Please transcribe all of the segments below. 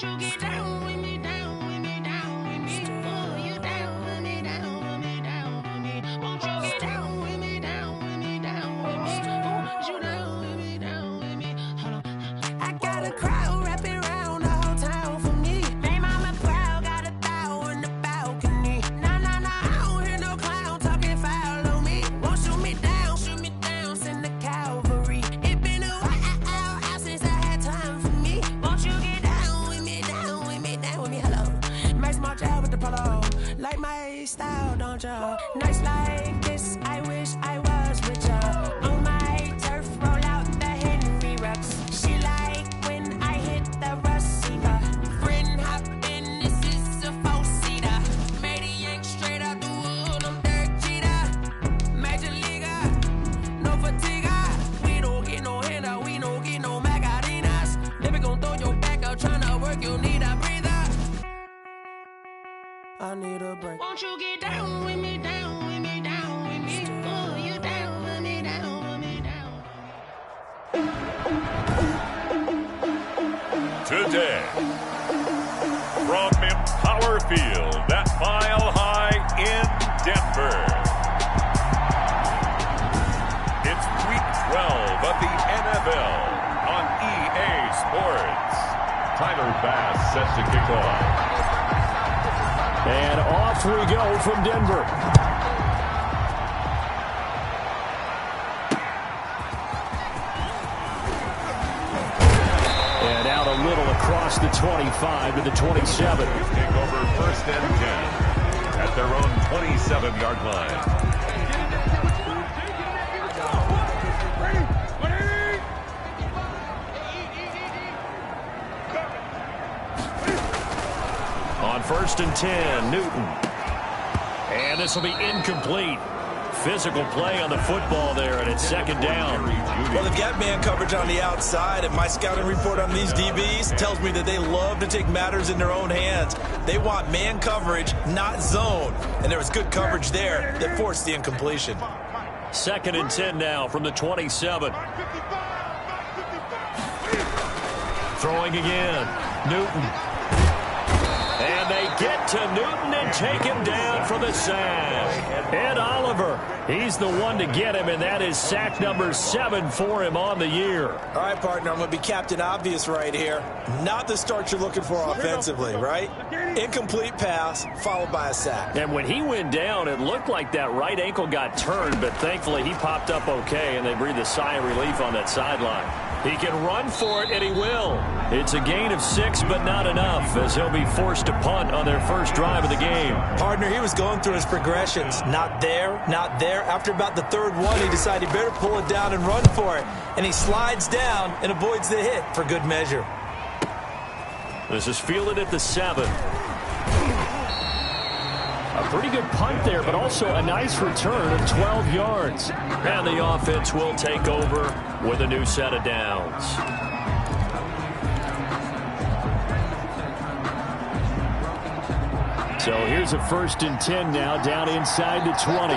Won't you get down with me, down with me, down with me? Oh, you down with me, down with me, down with me. Won't you get down with me, down with me, down with me? Oh, you down with me, down with me. Hold on. I got a crowd wrapping around the whole town for me. Hey, mama proud, got a thou in the balcony. Nah, nah, nah, I don't hear no clown talking foul on me. Won't shoot me down, send the cavalry. It been a while since I had time for me. Won't you get down with me, down with me, down with me? Hello. Max March out with the polo. Like my style, don't ya? Nights like this, I wish I was with ya. On my turf, roll out the Henry Rux. She like when I hit the receiver. Friend hop in, this is a four-seater. Made a yank straight out the wood, I'm Derek Jeter. Major leaguer, no fatigue. We don't get no handout, we don't get no Macarinas. Never gon' throw your back out, tryna work, you need a breather. I need a break. Won't you get down with me, down with me, down with me? Oh, you down with me, down with me, down. Today, from Empower Field at Mile High in Denver, it's Week 12 of the NFL on EA Sports. Tyler Bass set to kick off. And off we go from Denver. And out a little across the 25 to the 27. Take over 1st and 10 at their own 27-yard line. On 1st and 10, Newton. And this will be incomplete. Physical play on the football there, and it's 2nd down. Well, they've got man coverage on the outside, and my scouting report on these DBs tells me that they love to take matters in their own hands. They want man coverage, not zone. And there was good coverage there that forced the incompletion. 2nd and 10 now from the 27. Throwing again. Newton. And they get to Newton and take him down for the sack. Ed Oliver, he's the one to get him, and that is sack number 7 for him on the year. All right, partner, I'm going to be Captain Obvious right here. Not the start you're looking for offensively, right? Incomplete pass followed by a sack. And when he went down, it looked like that right ankle got turned, but thankfully he popped up okay, and they breathed a sigh of relief on that sideline. He can run for it, and he will. It's a gain of 6, but not enough, as he'll be forced to punt on their first drive of the game. Partner, he was going through his progressions. Not there, not there. After about the 3rd one, he decided he better pull it down and run for it. And he slides down and avoids the hit for good measure. This is fielded at the 7. A pretty good punt there, but also a nice return of 12 yards. And the offense will take over with a new set of downs. So here's a 1st and 10 now, down inside the 20.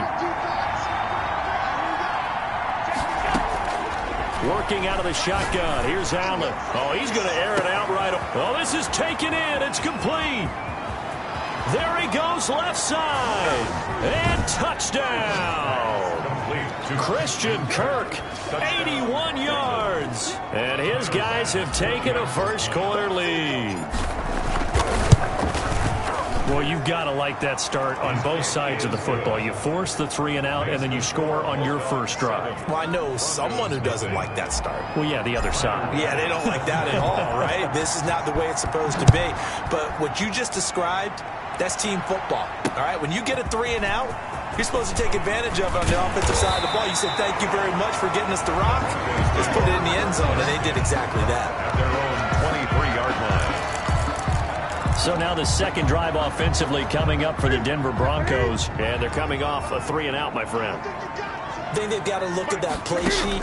Working out of the shotgun. Here's Allen. Oh, he's going to air it out right. Oh, this is taken in. It's complete. There he goes, left side. And touchdown. Christian Kirk, 81 yards. And his guys have taken a first-quarter lead. Well, you've got to like that start on both sides of the football. You force the 3 and out, and then you score on your first drive. Well, I know someone who doesn't like that start. Well, yeah, the other side. Yeah, they don't like that at all, right? This is not the way it's supposed to be. But what you just described, that's team football, all right? When you get a 3 and out, you're supposed to take advantage of it on the offensive side of the ball. You said, thank you very much for getting us to rock. Let's put it in the end zone, and they did exactly that. At their own 23-yard line. So now the second drive offensively coming up for the Denver Broncos. And they're coming off a 3 and out, my friend. I think they've got to look at that play sheet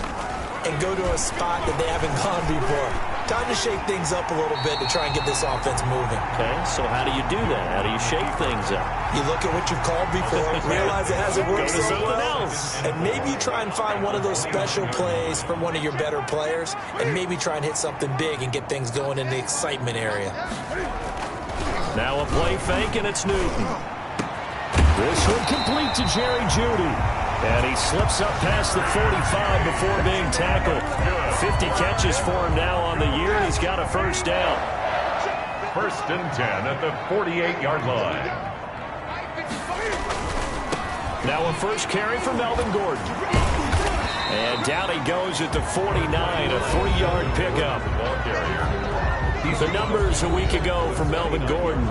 and go to a spot that they haven't gone before. Time to shake things up a little bit to try and get this offense moving. Okay, so how do you do that? How do you shake things up? You look at what you've called before, realize it hasn't worked Go to so something well, else. and maybe you try and find one of those special plays from one of your better players, and maybe try and hit something big and get things going in the excitement area. Now a play fake, and it's Newton. This one complete to Jerry Jeudy. And he slips up past the 45 before being tackled. 50 catches for him now on the year. He's got a first down. 1st and 10 at the 48-yard line. Now a first carry for Melvin Gordon. And down he goes at the 49, a 3-yard pickup. The numbers a week ago for Melvin Gordon.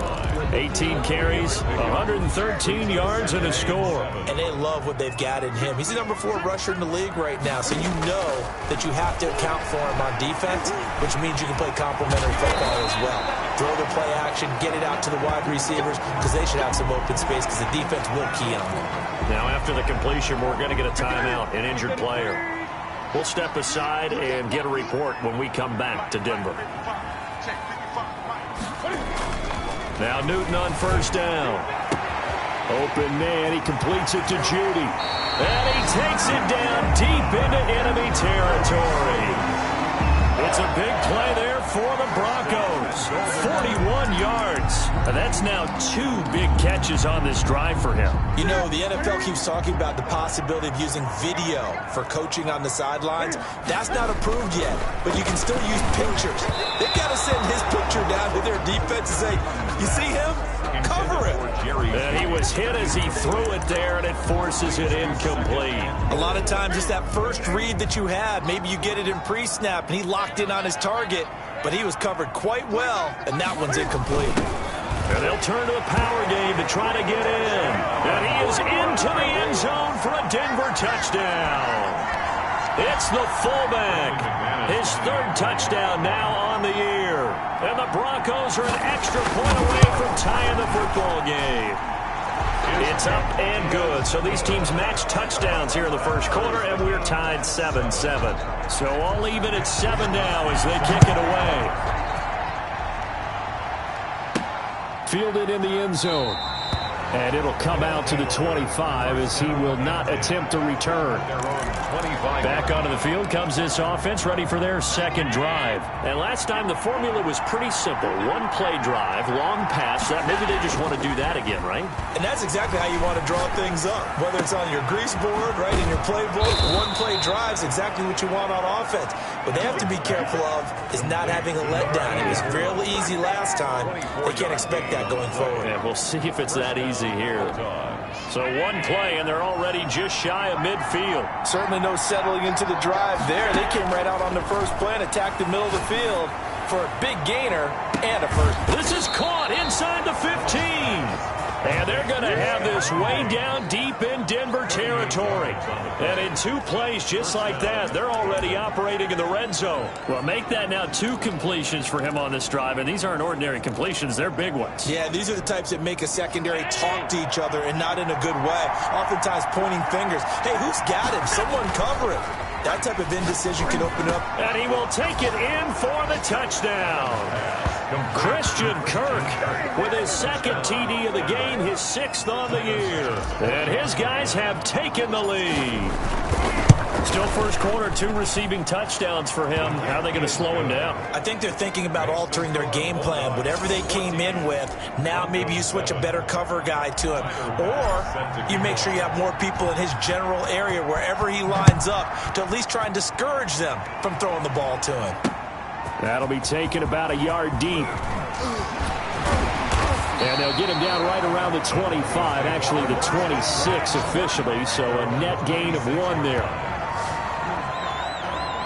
18 carries, 113 yards, and a score. And they love what they've got in him. He's the number 4 rusher in the league right now, so you know that you have to account for him on defense, which means you can play complementary football as well. Throw the play action, get it out to the wide receivers, because they should have some open space, because the defense will key on them. Now after the completion, we're going to get a timeout, an injured player. We'll step aside and get a report when we come back to Denver. Now Newton on first down. Open man, he completes it to Jeudy. And he takes it down deep into enemy territory. It's a big play there for the Broncos. 41 yards. And that's now 2 big catches on this drive for him. You know, the NFL keeps talking about the possibility of using video for coaching on the sidelines. That's not approved yet, but you can still use pictures. They've got to send his picture down to their defense and say, you see him? Cover him. And he was hit as he threw it there, and it forces it incomplete. A lot of times it's that first read that you had. Maybe you get it in pre-snap, and he locked in on his target, but he was covered quite well, and that one's incomplete. And they'll turn to the power game to try to get in. And he is into the end zone for a Denver touchdown. It's the fullback. His 3rd touchdown now on the year. And the Broncos are an extra point away from tying the football game. It's up and good. So these teams match touchdowns here in the first quarter, and we're tied 7-7. So all even at 7 now as they kick it away. Fielded in the end zone. And it'll come out to the 25 as he will not attempt to return. Back onto the field comes this offense, ready for their 2nd drive. And last time the formula was pretty simple. 1-play drive, long pass. That maybe they just want to do that again, right? And that's exactly how you want to draw things up. Whether it's on your grease board, right, in your playbook, 1-play drives exactly what you want on offense. What they have to be careful of is not having a letdown. It was real easy last time. They can't expect that going forward. And we'll see if it's that easy here. So 1 play, and they're already just shy of midfield. Certainly no settling into the drive there. They came right out on the first play and attacked the middle of the field for a big gainer and a first. This is caught inside the 15. And they're going to have this way down deep in Denver territory. And in 2 plays just like that, they're already operating in the red zone. Well, make that now 2 completions for him on this drive, and these aren't ordinary completions. They're big ones. Yeah, these are the types that make a secondary talk to each other and not in a good way. Oftentimes pointing fingers. Hey, who's got him? Someone cover him. That type of indecision can open up. And he will take it in for the touchdown. Christian Kirk with his 2nd TD of the game, his 6th on the year. And his guys have taken the lead. Still first quarter, 2 receiving touchdowns for him. How are they going to slow him down? I think they're thinking about altering their game plan. Whatever they came in with, now maybe you switch a better cover guy to him. Or you make sure you have more people in his general area wherever he lines up to at least try and discourage them from throwing the ball to him. That'll be taken about a yard deep. And they'll get him down right around the 25, actually the 26 officially, so a net gain of 1 there.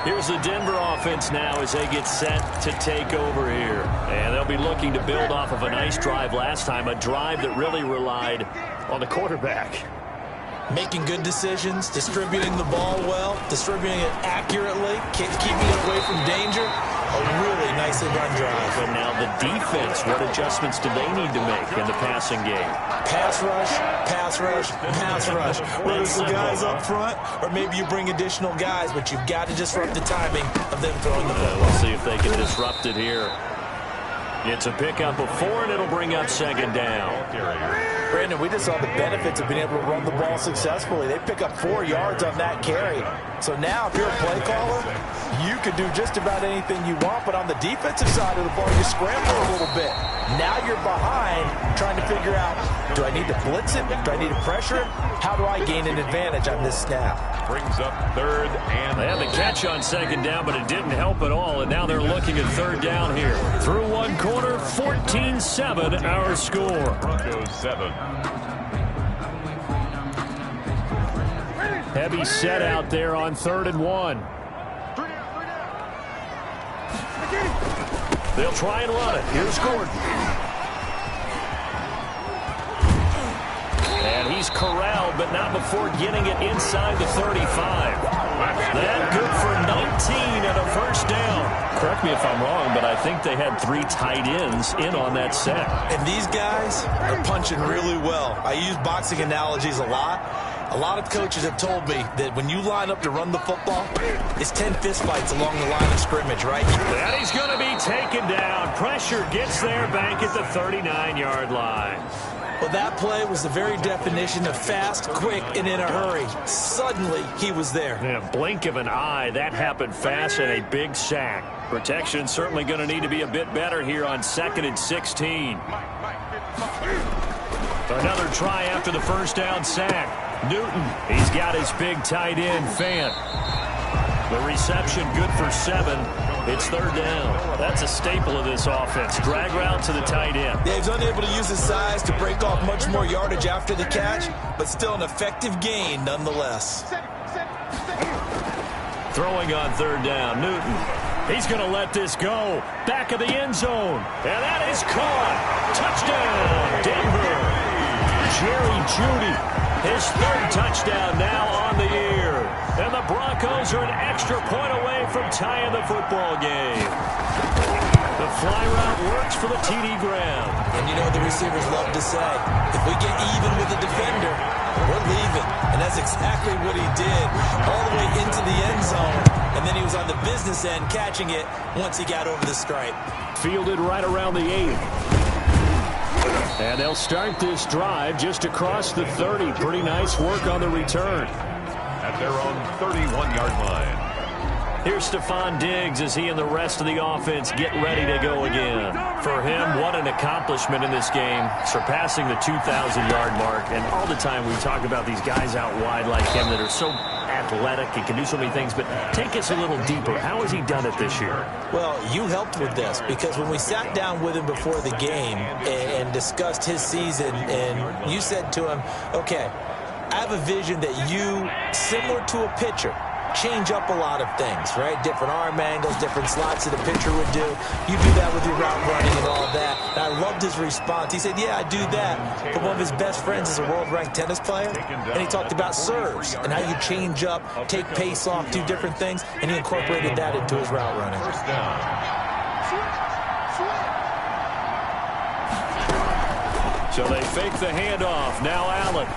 Here's the Denver offense now as they get set to take over here. And they'll be looking to build off of a nice drive last time, a drive that really relied on the quarterback. Making good decisions, distributing the ball well, distributing it accurately, keeping it away from danger. A really nicely run drive. And now the defense, what adjustments do they need to make in the passing game? Pass rush, pass rush, pass rush. Whether it's the guys up front or maybe you bring additional guys, but you've got to disrupt the timing of them throwing the football. We'll see if they can disrupt it here. It's a pickup of 4, and it'll bring up second down. Brandon, we just saw the benefits of being able to run the ball successfully. They pick up 4 yards on that carry. So now, if you're a play caller, you can do just about anything you want. But on the defensive side of the ball, you scramble a little bit. Now you're behind, trying to figure out, do I need to blitz it? Do I need to pressure it? How do I gain an advantage on this snap? Brings up 3rd and They had the catch on second down, but it didn't help at all. And now they're looking at 3rd down here. Through 1 quarter, 14-7 our score. Broncos 7. Heavy set out there on 3rd and 1. They'll try and run it. Here's Gordon. And he's corralled, but not before getting it inside the 35. That good for 19 and a first down. Correct me if I'm wrong, but I think they had 3 tight ends in on that set. And these guys are punching really well. I use boxing analogies a lot. A lot of coaches have told me that when you line up to run the football, it's 10 fistfights along the line of scrimmage, right? And he's going to be taken down. Pressure gets there back at the 39-yard line. Well, that play was the very definition of fast, quick, and in a hurry. Suddenly, he was there. Yeah, blink of an eye, that happened fast and a big sack. Protection certainly going to need to be a bit better here on 2nd and 16. Another try after the first down sack. Newton, he's got his big tight end, Fant. The reception good for 7. It's 3rd down. That's a staple of this offense. Drag route to the tight end. Yeah, he's unable to use his size to break off much more yardage after the catch, but still an effective gain nonetheless. Throwing on 3rd down, Newton. He's going to let this go. Back of the end zone. And that is caught. Touchdown, Denver. Jerry Jeudy, his 3rd touchdown now on the year. And the Broncos are an extra point away from tying the football game. The fly route works for the TD Graham. And you know what the receivers love to say? If we get even with the defender, we're leaving. And that's exactly what he did, all the way into the end zone. And then he was on the business end catching it once he got over the stripe. Fielded right around the 8. And they'll start this drive just across the 30. Pretty nice work on the return. At their own 31-yard line. Here's Stephon Diggs as he and the rest of the offense get ready to go again. For him, what an accomplishment in this game, surpassing the 2,000-yard mark. And all the time we talk about these guys out wide like him that are so athletic and can do so many things. But take us a little deeper. How has he done it this year? Well, you helped with this because when we sat down with him before the game and discussed his season, and you said to him, okay, I have a vision that you, similar to a pitcher, change up a lot of things, right? Different arm angles, different slots that a pitcher would do. You do that with your route running and all that. And I loved his response. He said, yeah, I do that. But one of his best friends is a world-ranked tennis player, and he talked about serves and how you change up, take pace off, do different things, and he incorporated that into his route running. First down. So they fake the handoff. Now Allen.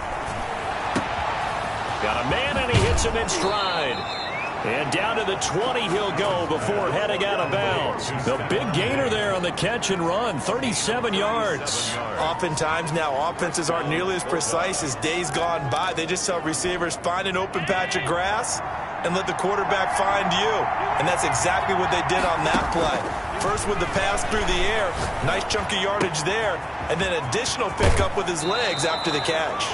Got a man, and he hits him in stride. And down to the 20 he'll go before heading out of bounds. The big gainer there on the catch and run, 37 yards. Oftentimes now offenses aren't nearly as precise as days gone by. They just tell receivers, find an open patch of grass and let the quarterback find you. And that's exactly what they did on that play. First with the pass through the air, nice chunk of yardage there, and then additional pickup with his legs after the catch.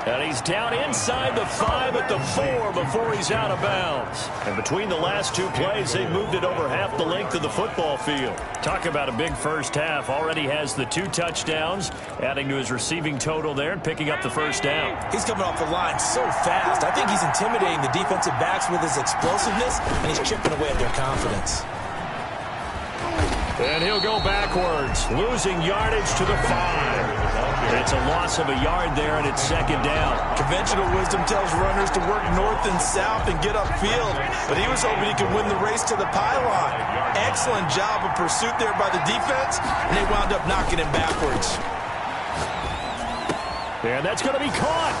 And he's down inside the 5 at the 4 before he's out of bounds. And between the last 2 plays, they moved it over half the length of the football field. Talk about a big first half. Already has the 2 touchdowns, adding to his receiving total there and picking up the first down. He's coming off the line so fast. I think he's intimidating the defensive backs with his explosiveness, and he's chipping away at their confidence. And he'll go backwards, losing yardage to the 5. It's a loss of a yard there, and it's second down. Conventional wisdom tells runners to work north and south and get upfield, but he was hoping he could win the race to the pylon. Excellent job of pursuit there by the defense, and they wound up knocking him backwards. And that's going to be caught.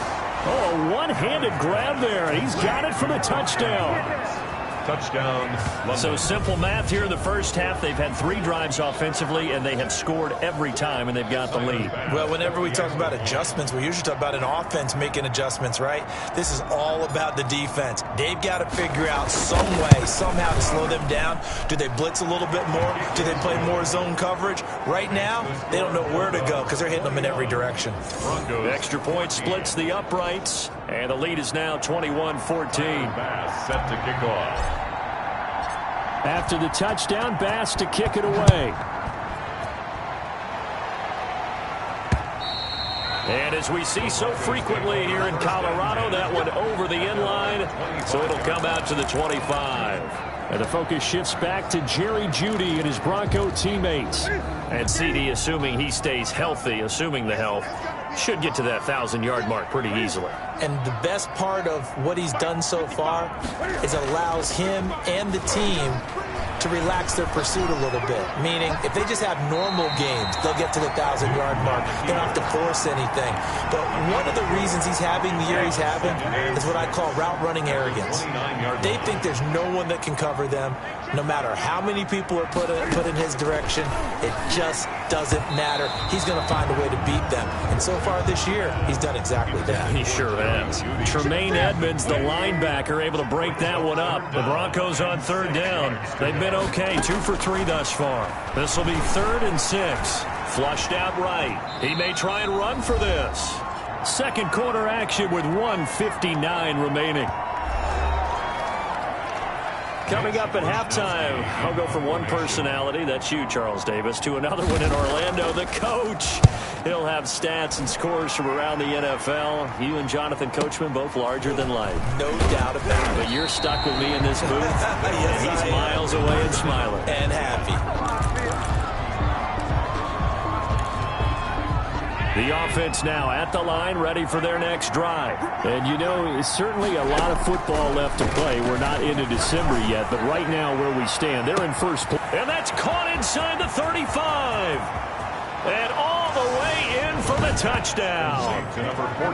Oh, a one-handed grab there. He's got it for the touchdown. Touchdown, London. So simple math here in the first half. They've had 3 drives offensively, and they have scored every time, and they've got the lead. Well, whenever we talk about adjustments, we usually talk about an offense making adjustments, right? This is all about the defense. They've got to figure out some way, somehow to slow them down. Do they blitz a little bit more? Do they play more zone coverage? Right now, they don't know where to go because they're hitting them in every direction. Broncos. Extra point splits the uprights, and the lead is now 21-14. Bass set to kick off. After the touchdown, Bass to kick it away. And as we see so frequently here in Colorado, that one over the end line, so it'll come out to the 25. And the focus shifts back to Jerry Jeudy and his Bronco teammates. And CD, assuming he stays healthy, assuming the health, should get to that 1,000-yard mark pretty easily. And the best part of what he's done so far is allows him and the team to relax their pursuit a little bit. Meaning, if they just have normal games, they'll get to the 1,000-yard mark. They don't have to force anything. But one of the reasons he's having the year he's having is what I call route running arrogance. They think there's no one that can cover them. No matter how many people are put in his direction, it just doesn't matter. He's going to find a way to beat them. And so far this year, he's done exactly that. He sure has. Tremaine Edmonds, the linebacker, able to break that one up. The Broncos on third down. They've been okay, 2 for 3 thus far. This will be 3rd and 6. Flushed out right. He may try and run for this. Second quarter action with 1:59 remaining. Coming up at halftime, I'll go from one personality, that's you, Charles Davis, to another one in Orlando, the coach. He'll have stats and scores from around the NFL. You and Jonathan Coachman, both larger than life. No doubt about it. But you're stuck with me in this booth, yes, and he's miles away and smiling. And happy. The offense now at the line, ready for their next drive. And you know, certainly a lot of football left to play. We're not into December yet, but right now where we stand, they're in first place. And that's caught inside the 35. And all the way in for the touchdown.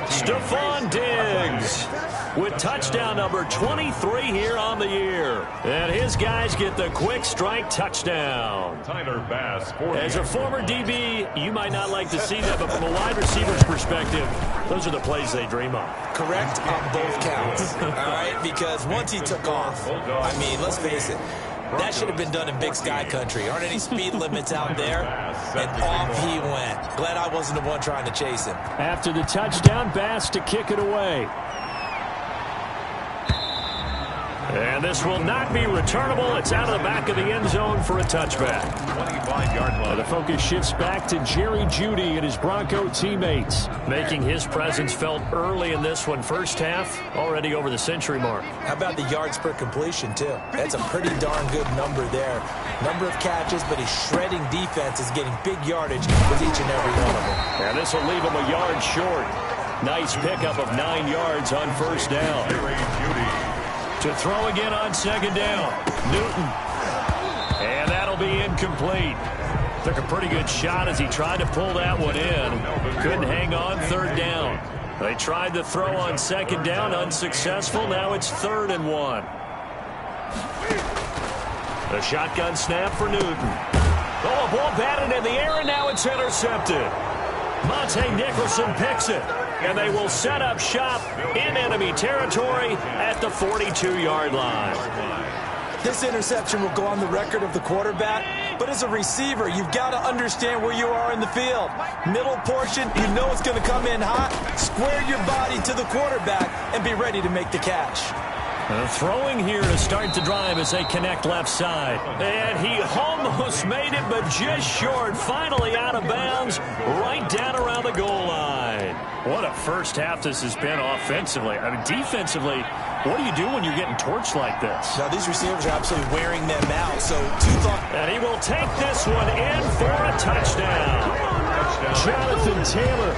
Stephon Diggs with touchdown number 23 here on the year. And his guys get the quick strike touchdown. Tyler Bass. As a former DB, you might not like to see that, but from a wide receiver's perspective, those are the plays they dream of. Correct on both counts. All right, because once he took off, I mean, let's face it, that should have been done in Big Sky country. Aren't any speed limits out there? And off he went. Glad I wasn't the one trying to chase him. After the touchdown, Bass to kick it away. And this will not be returnable. It's out of the back of the end zone for a touchback. 25-yard line. The focus shifts back to Jerry Jeudy and his Bronco teammates, making his presence felt early in this one. First half, already over the century mark. How about the yards per completion, too? That's a pretty darn good number there. Number of catches, but he's shredding defenses, getting big yardage with each and every one of them. And this will leave him a yard short. Nice pickup of 9 yards on first down. Jerry Jeudy. To throw again on second down. Newton. And that'll be incomplete. Took a pretty good shot as he tried to pull that one in. Couldn't hang on third down. They tried to throw on second down, unsuccessful. Now it's 3rd and 1. The shotgun snap for Newton. Oh, a ball batted in the air, and now it's intercepted. Monte Nicholson picks it. And they will set up shop in enemy territory at the 42-yard line. This interception will go on the record of the quarterback, but as a receiver, you've got to understand where you are in the field. Middle portion, you know it's going to come in hot. Square your body to the quarterback and be ready to make the catch. Throwing here to start the drive as they connect left side. And he almost made it, but just short. Finally out of bounds, right down around the goal line. What a first half this has been offensively. I mean, defensively, what do you do when you're getting torched like this? Now, these receivers are absolutely wearing them out. So, two thoughts. And he will take this one in for a touchdown. Jonathan Taylor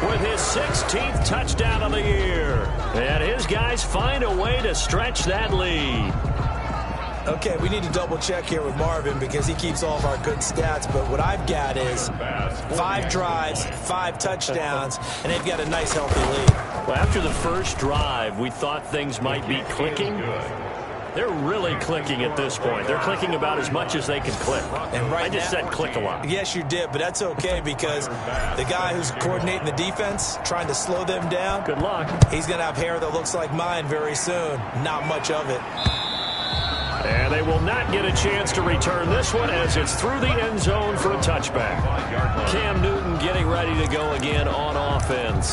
with his 16th touchdown of the year. And his guys find a way to stretch that lead. Okay, we need to double check here with Marvin because he keeps all of our good stats. But what I've got is 5 drives, 5 touchdowns, and they've got a nice, healthy lead. Well, after the first drive, we thought things might be clicking. They're really clicking at this point. They're clicking about as much as they can click. And right I just said click a lot. Yes, you did, but that's okay because the guy who's coordinating the defense, trying to slow them down, good luck. He's going to have hair that looks like mine very soon. Not much of it. And they will not get a chance to return this one as it's through the end zone for a touchback. Cam Newton getting ready to go again on offense.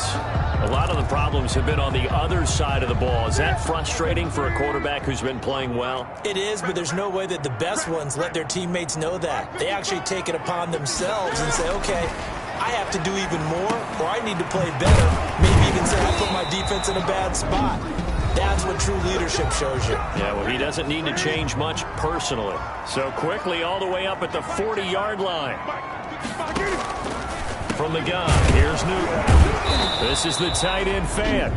A lot of the problems have been on the other side of the ball. Is that frustrating for a quarterback who's been playing well? It is, but there's no way that the best ones let their teammates know that. They actually take it upon themselves and say, okay, I have to do even more, or I need to play better. Maybe even say I put my defense in a bad spot. That's what true leadership shows you. Yeah, well, he doesn't need to change much personally. So quickly all the way up at the 40-yard line. From the gun, here's Newton. This is the tight end Fant.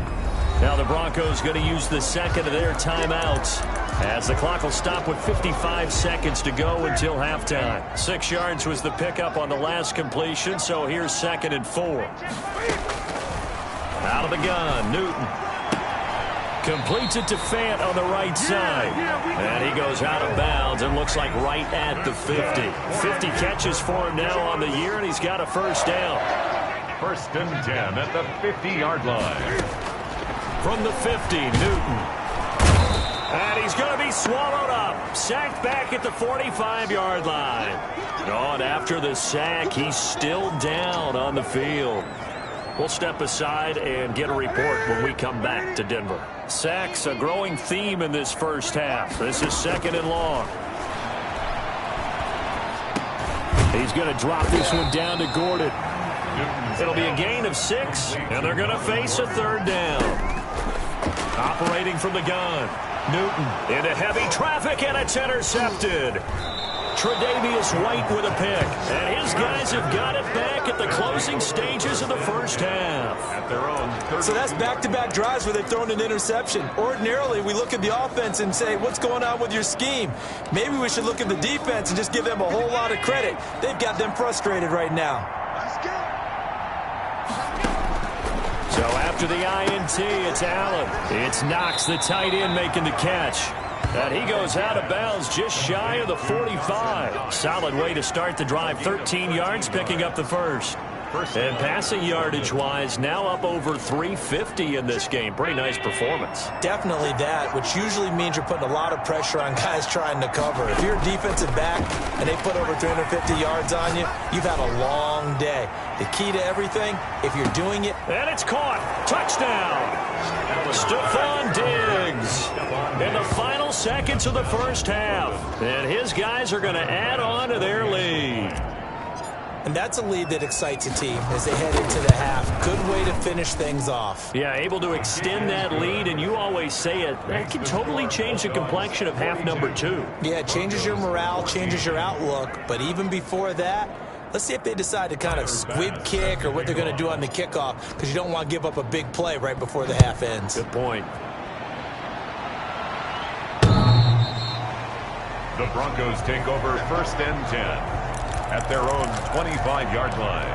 Now the Broncos going to use the second of their timeouts as the clock will stop with 55 seconds to go until halftime. 6 yards was the pickup on the last completion, so here's 2nd and 4. Out of the gun, Newton. Completes it to Fant on the right side. And he goes out of bounds and looks like right at the 50. 50 catches for him now on the year, and he's got a first down. 1st and 10 at the 50-yard line. From the 50, Newton. And he's going to be swallowed up. Sacked back at the 45-yard line. And after the sack, he's still down on the field. We'll step aside and get a report when we come back to Denver. Sacks, a growing theme in this first half. This is 2nd and long. He's going to drop this one down to Gordon. It'll be a gain of 6, and they're going to face a 3rd down. Operating from the gun. Newton into heavy traffic, and it's intercepted. Tre'Davious White with a pick. And his guys have got it back at the closing stages of the first half. At their own. So that's back-to-back drives where they've thrown an interception. Ordinarily, we look at the offense and say, what's going on with your scheme? Maybe we should look at the defense and just give them a whole lot of credit. They've got them frustrated right now. So after the INT, it's Allen. It's Knox, the tight end, making the catch. And he goes out of bounds just shy of the 45. Solid way to start the drive. 13 yards, picking up the first. And passing yardage-wise, now up over 350 in this game. Pretty nice performance. Definitely that, which usually means you're putting a lot of pressure on guys trying to cover. If you're a defensive back and they put over 350 yards on you, you've had a long day. The key to everything, if you're doing it. And it's caught. Touchdown. Stephon Diggs in the final seconds of the first half. And his guys are going to add on to their lead. And that's a lead that excites a team as they head into the half. Good way to finish things off. Yeah, able to extend that lead, and you always say it, that can totally change the complexion of half number 2. Yeah, it changes your morale, changes your outlook. But even before that, let's see if they decide to kind of squib kick or what they're going to do on the kickoff, because you don't want to give up a big play right before the half ends. Good point. The Broncos take over 1st and 10 at their own 25-yard line.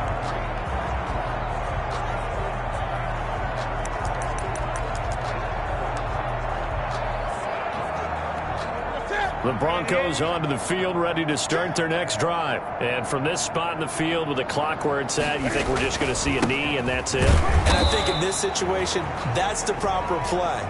The Broncos onto the field, ready to start their next drive. And from this spot in the field with the clock where it's at, you think we're just going to see a knee and that's it? And I think in this situation, that's the proper play.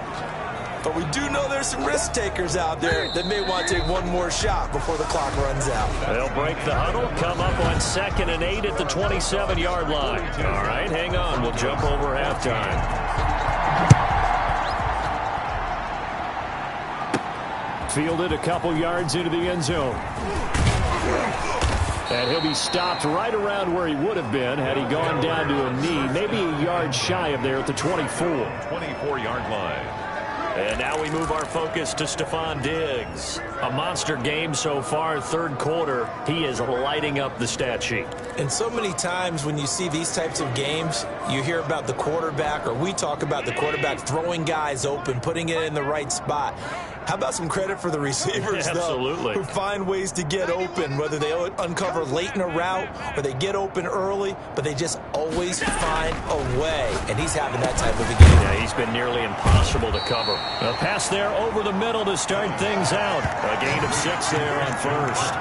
But we do know there's some risk takers out there that may want to take one more shot before the clock runs out. They'll break the huddle, come up on 2nd and 8 at the 27-yard line. All right, hang on. We'll jump over halftime. Fielded a couple yards into the end zone. And he'll be stopped right around where he would have been had he gone down to a knee, maybe a yard shy of there at the 24. 24-yard line. And now we move our focus to Stephon Diggs. A monster game so far, third quarter. He is lighting up the stat sheet. And so many times when you see these types of games, you hear about the quarterback, or we talk about the quarterback throwing guys open, putting it in the right spot. How about some credit for the receivers, Absolutely. though, who find ways to get open, whether they uncover late in a route or they get open early, but they just always find a way. And he's having that type of a game. Yeah, he's been nearly impossible to cover. A pass there over the middle to start things out. A gain of 6 there on first.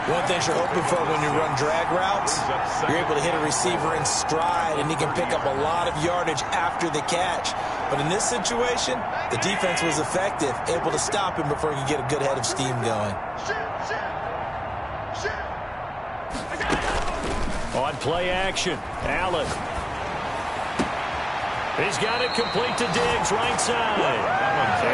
One thing you're hoping for when you run drag routes, you're able to hit a receiver in stride, and he can pick up a lot of yardage after the catch. But in this situation, the defense was effective, able to stop him before he could get a good head of steam going. On play action, Allen. He's got it complete to Diggs, right side.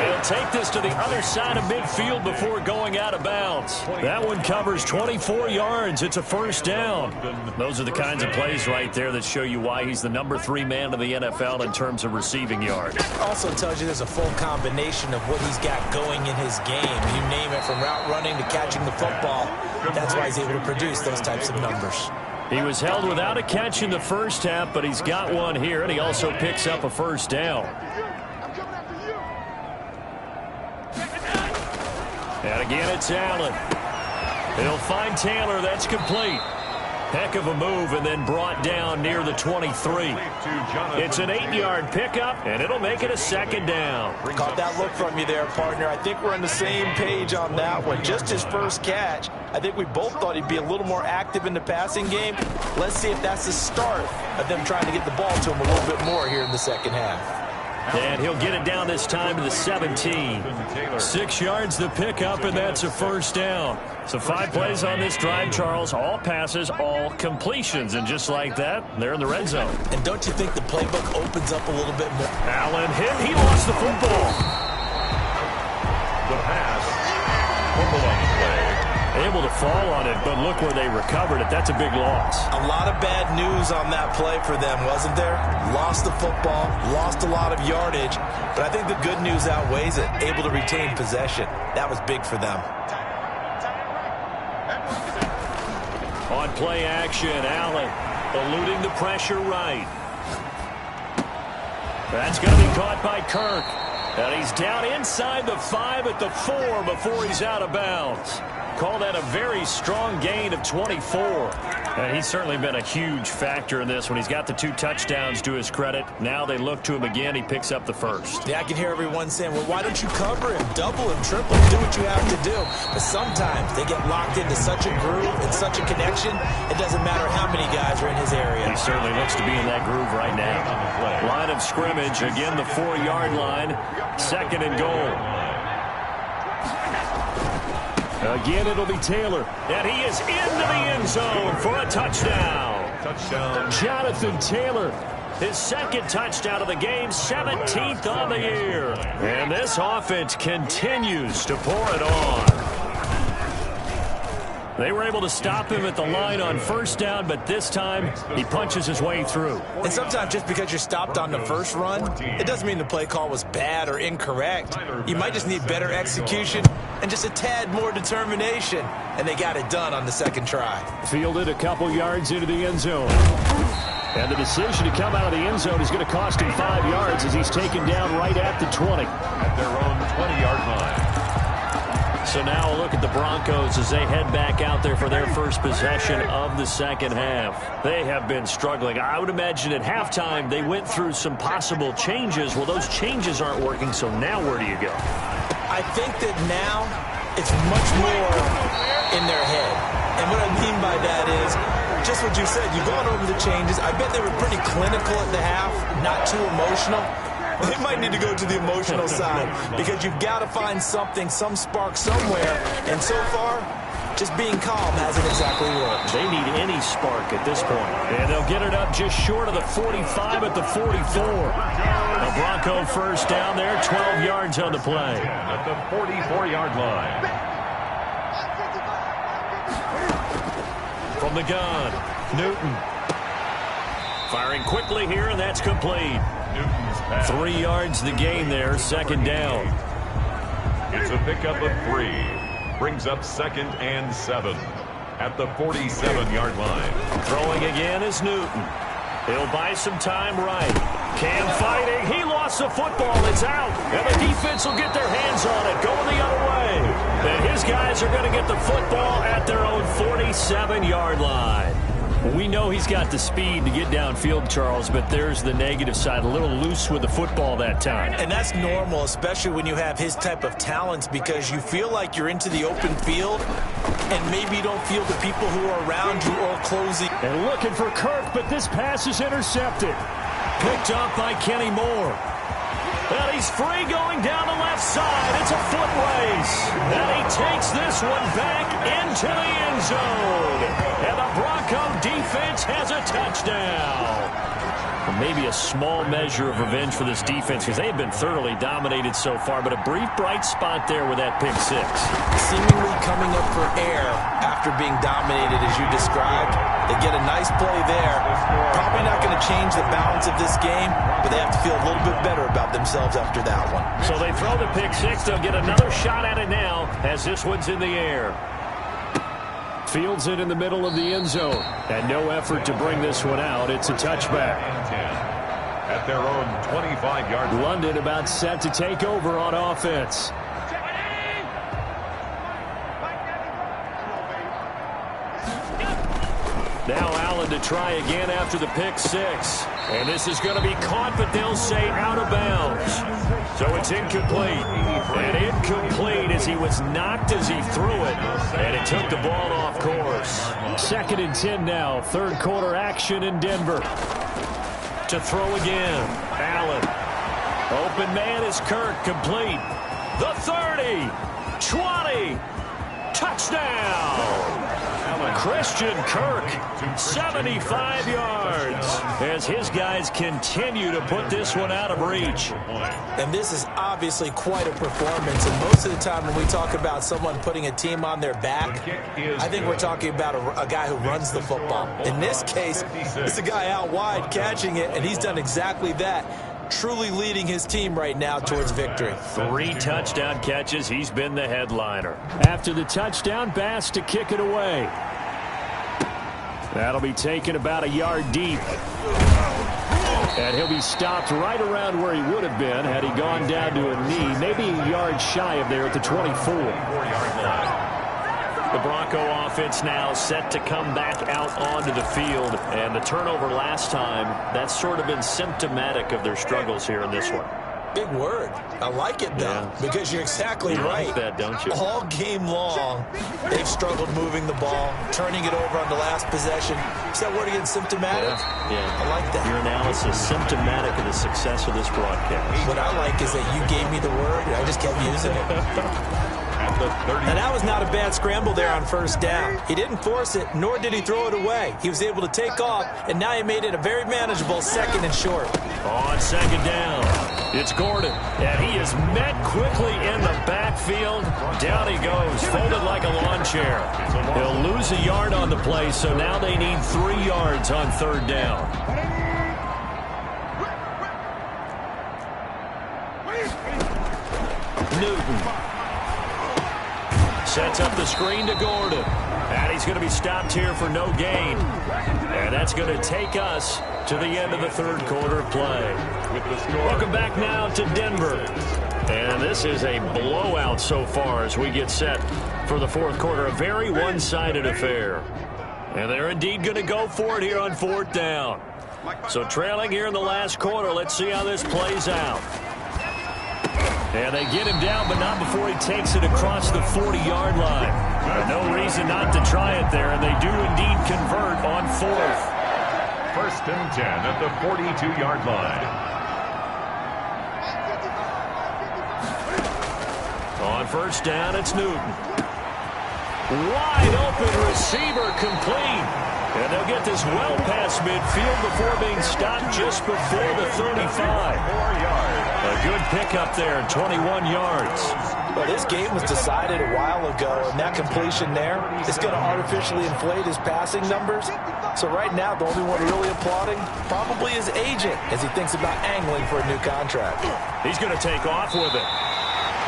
He'll take this to the other side of midfield before going out of bounds. That one covers 24 yards. It's a first down. Those are the kinds of plays right there that show you why he's the number 3 man in the NFL in terms of receiving yards. Also tells you there's a full combination of what he's got going in his game. You name it, from route running to catching the football. That's why he's able to produce those types of numbers. He was held without a catch in the first half, but he's got one here, and he also picks up a first down. And again, it's Allen. He'll find Taylor. That's complete. Heck of a move, and then brought down near the 23. It's an 8-yard pickup, and it'll make it a second down. Caught that look from you there, partner. I think we're on the same page on that one. Just his first catch. I think we both thought he'd be a little more active in the passing game. Let's see if that's the start of them trying to get the ball to him a little bit more here in the second half. And he'll get it down this time to the 17. 6 yards the pickup, and that's a first down. So 5 plays on this drive, Charles. All passes, all completions. And just like that, they're in the red zone. And don't you think the playbook opens up a little bit more? Allen hit. He lost the football. The pass. Fumble on the play. Able to fall on it, but look where they recovered it. That's a big loss. A lot of bad news on that play for them, wasn't there? Lost the football, lost a lot of yardage, but I think the good news outweighs it. Able to retain possession. That was big for them. On play action, Allen eluding the pressure right. That's going to be caught by Kirk. And he's down inside the 5 at the 4 before he's out of bounds. Call that a very strong gain of 24. And he's certainly been a huge factor in this when he's got the 2 touchdowns to his credit. Now they look to him again. He picks up the first. Yeah, I can hear everyone saying, well, why don't you cover him, double him, triple him, do what you have to do. But sometimes they get locked into such a groove and such a connection, it doesn't matter how many guys are in his area. He certainly looks to be in that groove right now. Line of scrimmage, again the 4-yard line. Second and goal. Again, it'll be Taylor. And he is into the end zone for a touchdown. Touchdown. Jonathan Taylor, his second touchdown of the game, 17th on the year. And this offense continues to pour it on. They were able to stop him at the line on first down, but this time he punches his way through. And sometimes just because you're stopped on the first run, it doesn't mean the play call was bad or incorrect. You might just need better execution and just a tad more determination. And they got it done on the second try. Fielded a couple yards into the end zone. And the decision to come out of the end zone is going to cost him 5 yards as he's taken down right at the 20. At their own 20-yard line. So now a look at the Broncos as they head back out there for their first possession of the second half. They have been struggling. I would imagine at halftime they went through some possible changes. Well, those changes aren't working, so now where do you go? I think that now it's much more in their head. And what I mean by that is just what you said. You've gone over the changes. I bet they were pretty clinical at the half, not too emotional. They might need to go to the emotional side because you've got to find something, some spark somewhere. And so far, just being calm hasn't exactly worked. They need any spark at this point. And they'll get it up just short of the 45 at the 44. A Bronco first down there, 12 yards on the play. At the 44-yard line. From the gun, Newton. Firing quickly here, and that's complete. Newton's pass. 3 yards the gain there, second down. It's a pickup of 3. Brings up 2nd and 7 at the 47-yard line. Throwing again is Newton. He'll buy some time right. Cam fighting. He lost the football. It's out. And the defense will get their hands on it. Going the other way. And his guys are going to get the football at their own 47-yard line. We know he's got the speed to get downfield, Charles, but there's the negative side. A little loose with the football that time. And that's normal, especially when you have his type of talents, because you feel like you're into the open field, and maybe you don't feel the people who are around you or closing. And looking for Kirk, but this pass is intercepted. Picked up by Kenny Moore. And he's free going down the left side. It's a foot race. And he takes this one back into the end zone. And the Bronco defense has a touchdown. Maybe a small measure of revenge for this defense because they have been thoroughly dominated so far, but a brief bright spot there with that pick 6. Seemingly coming up for air after being dominated as you described. They get a nice play there. Probably not going to change the balance of this game, but they have to feel a little bit better about themselves after that one. So they throw the pick 6. They'll get another shot at it now as this one's in the air. Fields it in the middle of the end zone. And no effort to bring this one out. It's a touchback. At their own 25-yard line. London about set to take over on offense. Now Allen to try again after the pick 6. And this is going to be caught, but they'll say out of bounds. So it's incomplete. And incomplete as he was knocked as he threw it. And it took the ball off course. 2nd and 10 now. Third quarter action in Denver. To throw again. Allen. Open man is Kirk. Complete. The 30. 20. Touchdown. Christian Kirk, 75 yards, as his guys continue to put this one out of reach. And this is obviously quite a performance, and most of the time when we talk about someone putting a team on their back, I think we're talking about a guy who runs the football. In this case, it's a guy out wide catching it, and he's done exactly that. Truly leading his team right now towards victory. 3 touchdown catches. He's been the headliner. After the touchdown, Bass to kick it away. That'll be taken about a yard deep. And he'll be stopped right around where he would have been had he gone down to a knee, maybe a yard shy of there at the 24. The Bronco offense now set to come back out onto the field. And the turnover last time, that's sort of been symptomatic of their struggles here in this one. Big word. I like it, though, because you're exactly right. Like that, don't you? All game long, they've struggled moving the ball, turning it over on the last possession. Is that word again, symptomatic? Yeah. I like that. Your analysis, symptomatic of the success of this broadcast. What I like is that you gave me the word, and I just kept using it. And that was not a bad scramble there on first down. He didn't force it, nor did he throw it away. He was able to take off, and now he made it a very manageable 2nd and short. On 2nd down, it's Gordon, and he is met quickly in the backfield. Down he goes, folded like a lawn chair. He'll lose a yard on the play, so now they need 3 yards on 3rd down. Newton sets up the screen to Gordon. And he's going to be stopped here for no gain. And that's going to take us to the end of the 3rd quarter play. Welcome back now to Denver. And this is a blowout so far as we get set for the 4th quarter. A very one-sided affair. And they're indeed going to go for it here on 4th down. So trailing here in the last quarter. Let's see how this plays out. And they get him down, but not before he takes it across the 40-yard line. No reason not to try it there, and they do indeed convert on 4th. 1st and 10 at the 42-yard line. On 1st down, it's Newton. Wide open receiver complete. And they'll get this well past midfield before being stopped just before the 35. A good pickup there, 21 yards. Well, this game was decided a while ago, and that completion there is going to artificially inflate his passing numbers. So right now, the only one really applauding probably his agent as he thinks about angling for a new contract. He's going to take off with it.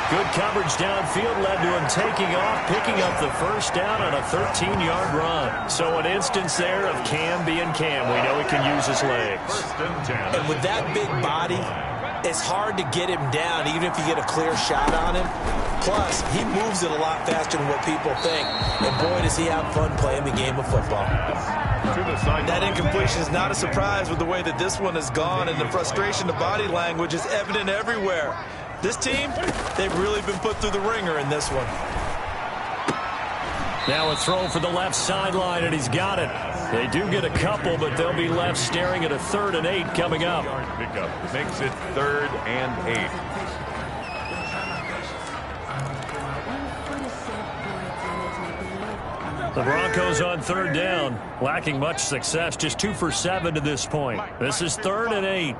Good coverage downfield led to him taking off, picking up the first down on a 13-yard run. So an instance there of Cam being Cam. We know he can use his legs. And with that big body, it's hard to get him down, even if you get a clear shot on him. Plus, he moves it a lot faster than what people think. And boy, does he have fun playing the game of football. That incompletion is not a surprise with the way that this one has gone, and the frustration, the body language is evident everywhere. This team, they've really been put through the ringer in this one. Now a throw for the left sideline, and he's got it. They do get a couple, but they'll be left staring at a 3rd and 8 coming up. Pickup makes it 3rd and 8. The Broncos on 3rd down, lacking much success, just 2 for 7 to this point. This is 3rd and 8.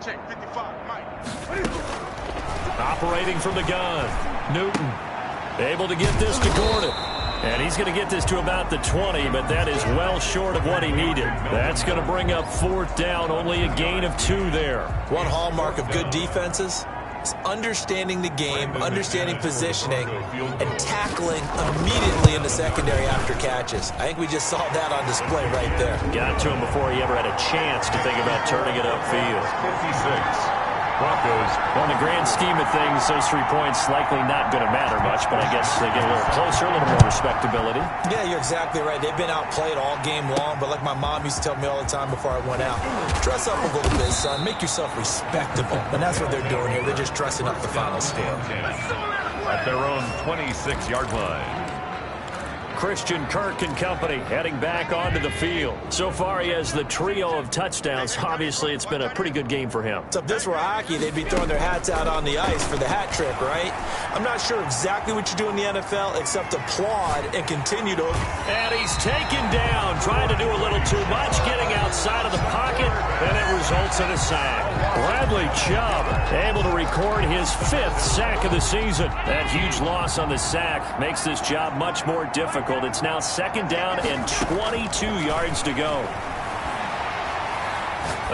Operating from the gun, Newton able to get this to Gordon. And he's going to get this to about the 20, but that is well short of what he needed. That's going to bring up 4th down, only a gain of 2 there. One hallmark of good defenses is understanding the game, understanding positioning, and tackling immediately in the secondary after catches. I think we just saw that on display right there. Got to him before he ever had a chance to think about turning it upfield. 56. Broncos. Well, in the grand scheme of things, those 3 points likely not going to matter much, but I guess they get a little closer, a little more respectability. Yeah, you're exactly right. They've been outplayed all game long, but like my mom used to tell me all the time before I went out, dress up a little bit, son. Make yourself respectable. And that's what they're doing here. They're just dressing up the final score. At their own 26-yard line. Christian Kirk and company heading back onto the field. So far, he has the trio of touchdowns. Obviously, it's been a pretty good game for him. So if this were hockey, they'd be throwing their hats out on the ice for the hat trick, right? I'm not sure exactly what you do in the NFL except applaud and continue to. And he's taken down, trying to do a little too much, getting outside of the pocket, and it results in a sack. Bradley Chubb able to record his 5th sack of the season. That huge loss on the sack makes this job much more difficult. It's now 2nd down and 22 yards to go.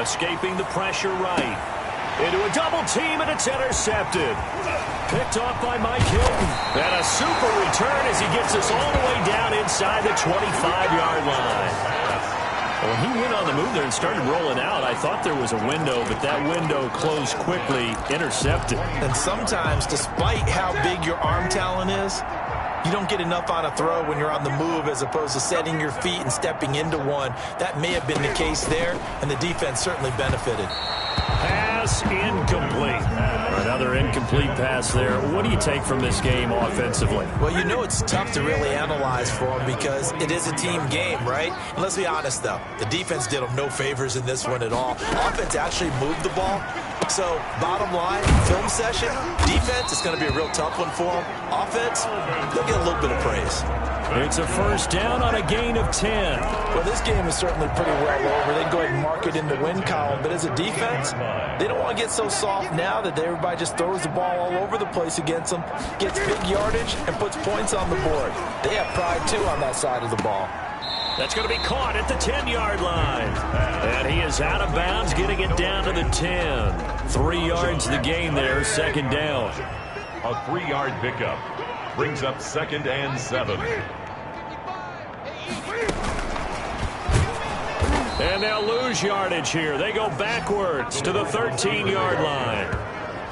Escaping the pressure right. Into a double team, and it's intercepted. Picked off by Mike Hilton. And a super return as he gets us all the way down inside the 25-yard line. When he went on the move there and started rolling out, I thought there was a window, but that window closed quickly, intercepted. And sometimes, despite how big your arm talent is, you don't get enough on a throw when you're on the move as opposed to setting your feet and stepping into one. That may have been the case there, and the defense certainly benefited. Pass incomplete. Another incomplete pass there. What do you take from this game offensively? Well, you know it's tough to really analyze for them because it is a team game, right? And let's be honest, though. The defense did them no favors in this one at all. Offense actually moved the ball. So, bottom line, film session, defense is going to be a real tough one for them. Offense, they'll get a little bit of praise. It's a 1st down on a gain of 10. Well, this game is certainly pretty well over. They can go ahead and mark it in the win column. But as a defense, they don't want to get so soft now that everybody just throws the ball all over the place against them, gets big yardage, and puts points on the board. They have pride, too, on that side of the ball. That's going to be caught at the 10-yard line. And he is out of bounds, getting it down to the 10. 3 yards the gain there, 2nd down. A 3-yard pickup brings up 2nd and 7. And they'll lose yardage here. They go backwards to the 13-yard line.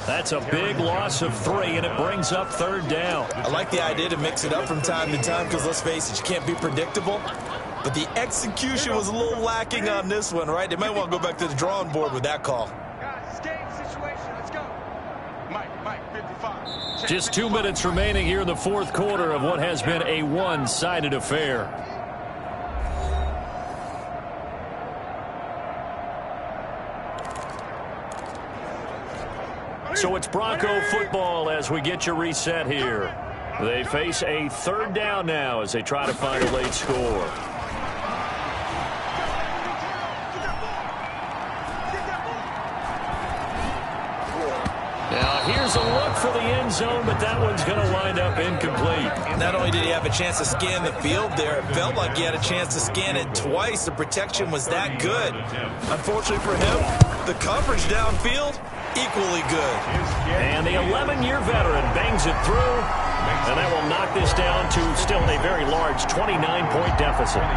That's a big loss of 3, and it brings up 3rd down. I like the idea to mix it up from time to time because, let's face it, you can't be predictable. But the execution was a little lacking on this one, right? They might want to go back to the drawing board with that call. Just 2 minutes remaining here in the 4th quarter of what has been a one-sided affair. So it's Bronco football as we get you reset here. They face a 3rd down now as they try to find a late score. Now here's There's a look for the end zone, but that one's going to wind up incomplete. Not only did he have a chance to scan the field there, it felt like he had a chance to scan it twice. The protection was that good. Unfortunately for him, the coverage downfield, equally good. And the 11-year veteran bangs it through, and that will knock this down to still a very large 29-point deficit.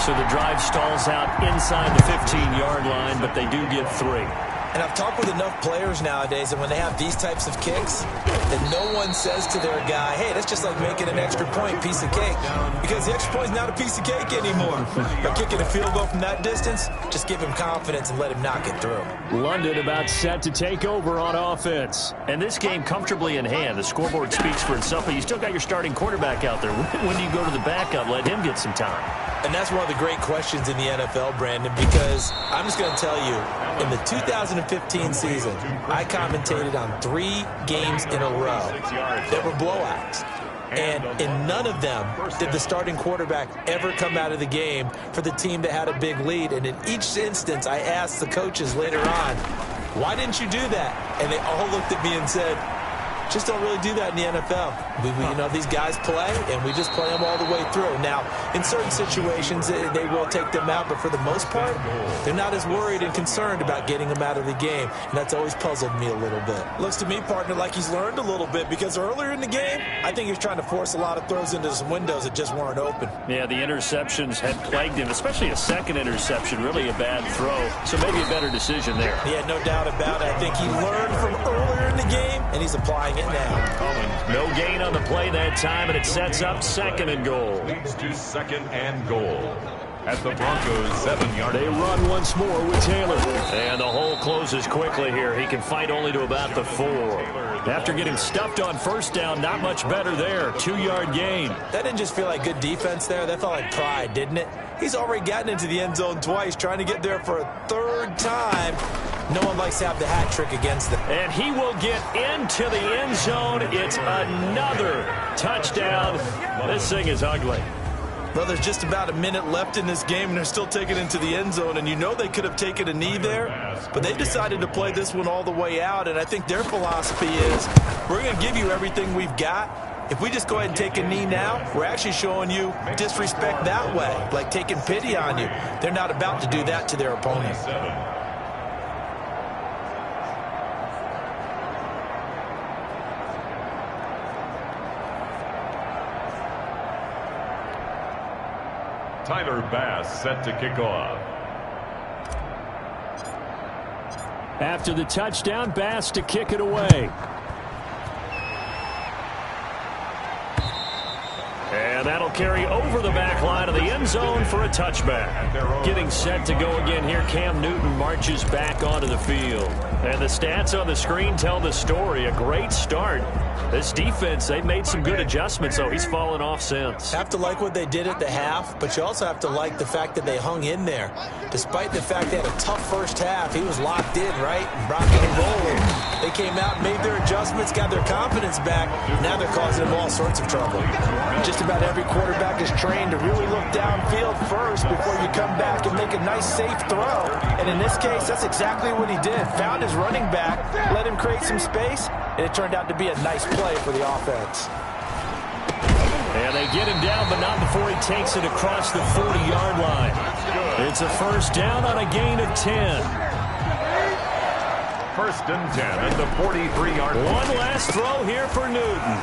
So the drive stalls out inside the 15-yard line, but they do get 3. And I've talked with enough players nowadays, and when they have these types of kicks, that no one says to their guy, hey, that's just like making an extra point, piece of cake. Because the extra point is not a piece of cake anymore. By kicking a field goal from that distance, just give him confidence and let him knock it through. London about set to take over on offense. And this game comfortably in hand. The scoreboard speaks for itself, but you still got your starting quarterback out there. When do you go to the backup? Let him get some time. And that's one of the great questions in the NFL, Brandon, because I'm just going to tell you, in the 2015 season, I commentated on 3 games in a row that were blowouts. And in none of them did the starting quarterback ever come out of the game for the team that had a big lead. And in each instance, I asked the coaches later on, why didn't you do that? And they all looked at me and said, just don't really do that in the NFL. These guys play, and we just play them all the way through. Now, in certain situations, they will take them out, but for the most part, they're not as worried and concerned about getting them out of the game, and that's always puzzled me a little bit. Looks to me, partner, like he's learned a little bit, because earlier in the game, I think he was trying to force a lot of throws into some windows that just weren't open. Yeah, the interceptions had plagued him, especially a second interception, really a bad throw, so maybe a better decision there. Yeah, no doubt about it. I think he learned from earlier in the game, and he's applying it now. No gain on the play that time, and it sets up 2nd and goal. Leads to 2nd and goal at the Broncos' 7-yard line. They run once more with Taylor. And the hole closes quickly here. He can fight only to about the 4. After getting stuffed on first down, not much better there. 2-yard gain. That didn't just feel like good defense there. That felt like pride, didn't it? He's already gotten into the end zone twice, trying to get there for a 3rd time. No one likes to have the hat trick against them. And he will get into the end zone. It's another touchdown. This thing is ugly. Well, there's just about a minute left in this game, and they're still taking it into the end zone. And you know they could have taken a knee there, but they decided to play this one all the way out. And I think their philosophy is, we're going to give you everything we've got. If we just go ahead and take a knee now, we're actually showing you disrespect that way, like taking pity on you. They're not about to do that to their opponent. Tyler Bass set to kick off. After the touchdown, Bass to kick it away. And that'll carry over the back line of the end zone for a touchback. Getting set to go again here, Cam Newton marches back onto the field. And the stats on the screen tell the story. A great start. This defense, they've made some good adjustments, so he's fallen off since. Have to like what they did at the half, but you also have to like the fact that they hung in there. Despite the fact they had a tough first half, he was locked in, right? Rocking and rolling. They came out, made their adjustments, got their confidence back. Now they're causing them all sorts of trouble. Just about every quarterback is trained to really look downfield first before you come back and make a nice, safe throw. And in this case, that's exactly what he did. Found his running back, let him create some space, and it turned out to be a nice play for the offense. And they get him down, but not before he takes it across the 40-yard line. It's a first down on a gain of 10. 1st and 10 at the 43-yard line. One last throw here for Newton.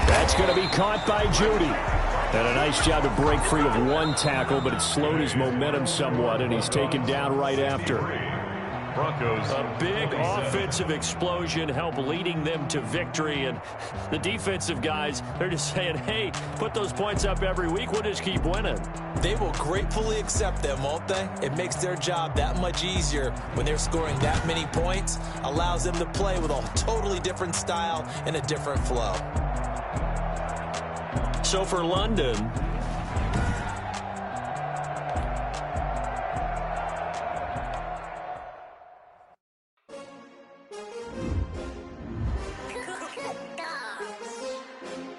That's going to be caught by Judy. And a nice job to break free of one tackle, but it slowed his momentum somewhat, and he's taken down right after. Broncos. A big offensive explosion helped leading them to victory. And the defensive guys, they're just saying, hey, put those points up every week. We'll just keep winning. They will gratefully accept them, won't they? It makes their job that much easier when they're scoring that many points. Allows them to play with a totally different style and a different flow. So for London,